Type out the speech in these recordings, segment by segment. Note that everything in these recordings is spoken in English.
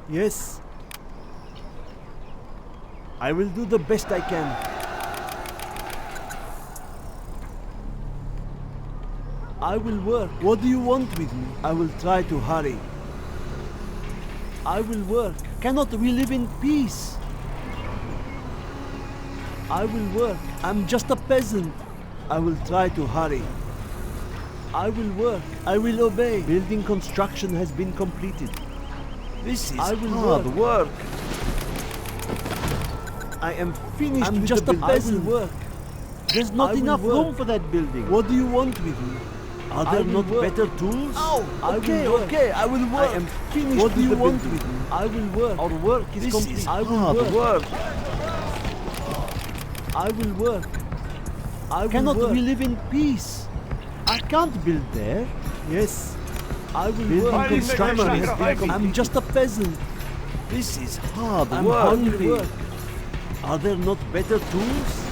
Yes. I will do the best I can. I will work. What do you want with me? I will try to hurry. I will work. Cannot we live in peace? I will work. I'm just a peasant. I will try to hurry. I will work. I will obey. Building construction has been completed. This is hard work. I am finished. I'm with just the a building. peasant. I will work. There's not I will enough work. room for that building. What do you want with me? Are I there will not work. better tools? Oh, I okay, will work. okay, I will work. I am finished. What do with you the want building. with me? I will work. Our work is This complete. is I will hard work. work. I will work. I will Cannot work. we live in peace? I can't build there. Yes. I will Building work. construction has been I'm completed. just a peasant. This is hard I'm work. hungry. Are there not better tools?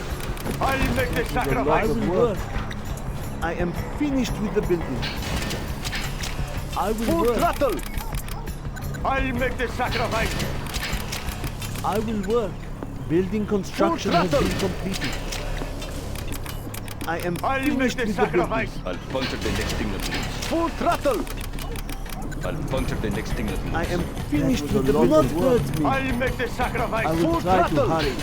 I'll make the I sacrifice. will work. I am finished with the building. I will Full work. throttle. I'll make the sacrifice. I will work. Building construction has throttle. been completed. I am I'll make finished the with the building. sacrifice. I'll puncture the next thing that moves. Full throttle. I'll puncture the next thing that moves. I am finished was with a the lot building. of Do work. not hurt me. I'll make the sacrifice. I will Full try throttle. to hurry.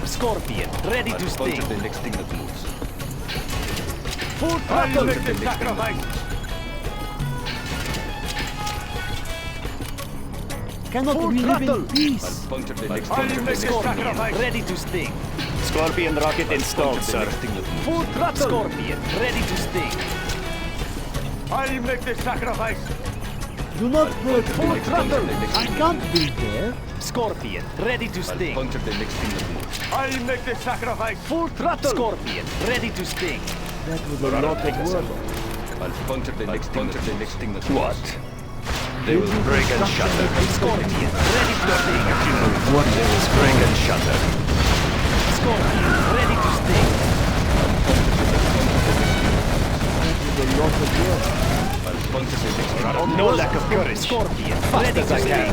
Scorpion, ready I'll to puncture sting. the next thing that moves. Full I'll throttle. Make puncture the the next thing that sacrifice. moves. Cannot Full we live in throttle. peace? I'll puncture the next I'll thing that make moves. the Scorpion, sacrifice. ready to sting. Scorpion rocket installed, Puncture the sir. next thing that moves. Full throttle. Scorpion, ready to sting. I'll make the sacrifice. Do not hurt Full me. throttle. I can't build there. Scorpion, ready to I'll sting. puncture the next thing that moves. I'll make the sacrifice. Full throttle. Scorpion, ready to sting. That was a lot of work. I'll puncture the next thing that moves. What? They will break and shatter. Scorpion, ready to sting. What? They will break and shatter. Scorpion, ready to sting. That was a lot of work. I'll puncture the next thing that moves. No lack of courage. Scorpion, Fast ready as to I sting. can.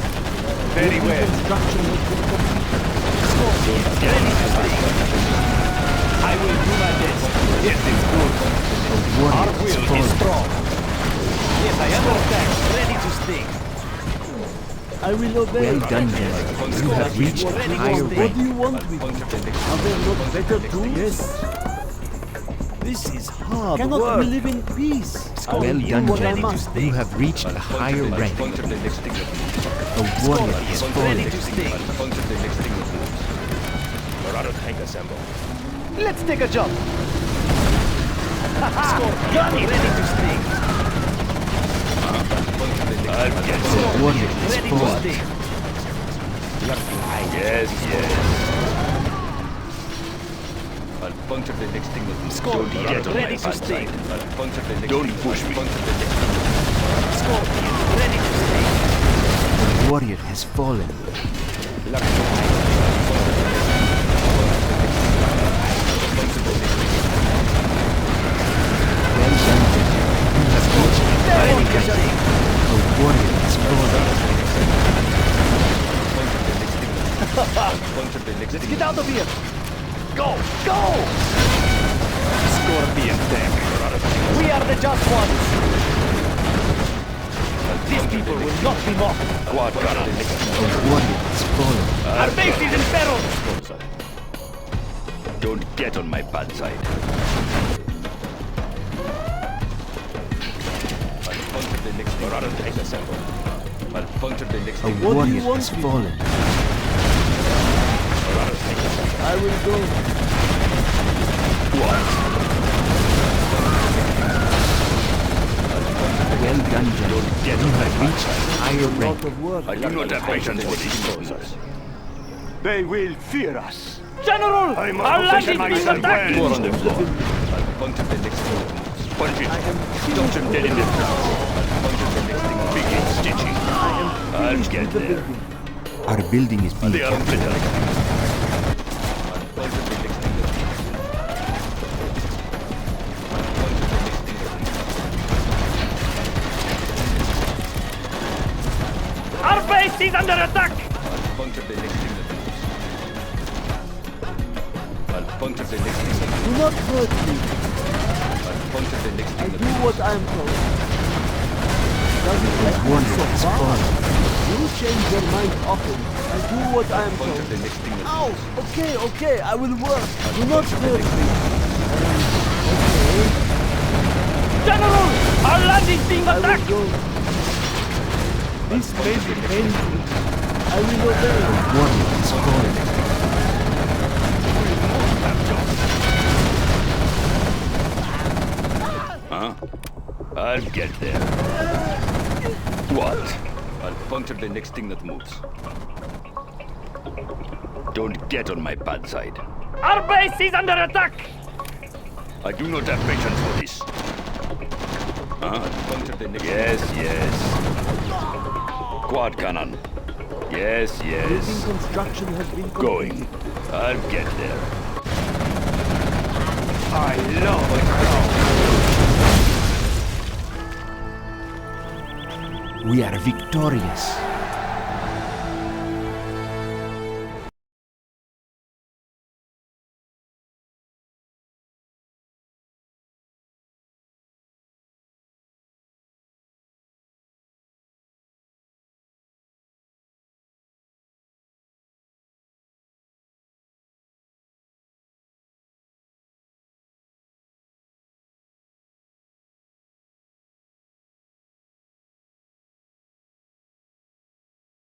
Very well. Construction has been completed. Scorpion, ready to sting. I will do my best. It is good. Our will is strong. Yes, I understand. Ready to sting. I will obey. Well done, General. You have reached a Ready to higher sting. What rank. do you want with me? Puncture the next Are there not better tools? Yes. This is hard Cannot work. we live in peace? Well Scorpion, done, what I ready to must. General. You sting. have reached a higher rank. puncture the next thing that moves. A warrior is Scorpion, ready fallen. to sting. I'll puncture the next thing that moves. Marauder tank assemble. Let's take a jump. Scorpion, ready to sting. Puncture the next I'll get A it. warrior is Ready to fallen. sting. Yes, yes. I'll puncture the next thing that moves. Scorpion, Get on ready my to bad sting. side. I'll puncture the next Don't thing. push me. Puncture the next thing that moves. Scorpion, ready to sting. The warrior has fallen. Well done, General. You have reached a higher Ready to rank. sting. A warrior has fallen. Puncture the next Let's thing. get out of here. Go. Go. Scorpion tank. We are the just ones. These people will not be mocked. Quad gunner. A warrior has fallen. Our base is in peril. Don't get on my bad side. I'll puncture the next thing. Marauder tank assemble. I'll puncture the next A thing. What do warrior you want has with me? fallen. Marauder tank assemble. I will go. What? Well done, General. Get You on my have bad reached a side. higher A rank. lot of work. I do not have patience for these soldiers. They will fear us. General, I'm our land is being myself attacked. well on the floor. I'll puncture the next thing that moves. Punch it. I am Don't finished him with dead the in the building. ground. Puncture the next thing. Begin stitching. I'll Finished get with the there. building. Our building is being They are captured. brittle. I'll puncture the next thing that moves. I'll puncture the next thing that moves. Our base is under attack! I'll puncture the next thing that moves. I'll puncture the next thing that moves. Do not hurt me. I'll puncture the next I thing that do moves. what I am told. Does it make you Warrior so has far? fallen. You change your mind often. I do what I am Puncture told. the next thing that Ow! moves. Okay, okay, I will work. Do not hurt me. Okay, General! Our land is being I will attacked! go. This may be painful. I will obey. Warrior has fallen. Huh? I'll get there. What? I'll puncture the next thing that moves. Don't get on my bad side. Our base is under attack! I do not have patience for this. I'll puncture the next. Yes. Quad cannon. Yes. Building construction has been Going. completed. I'll get there. I love it. We are victorious.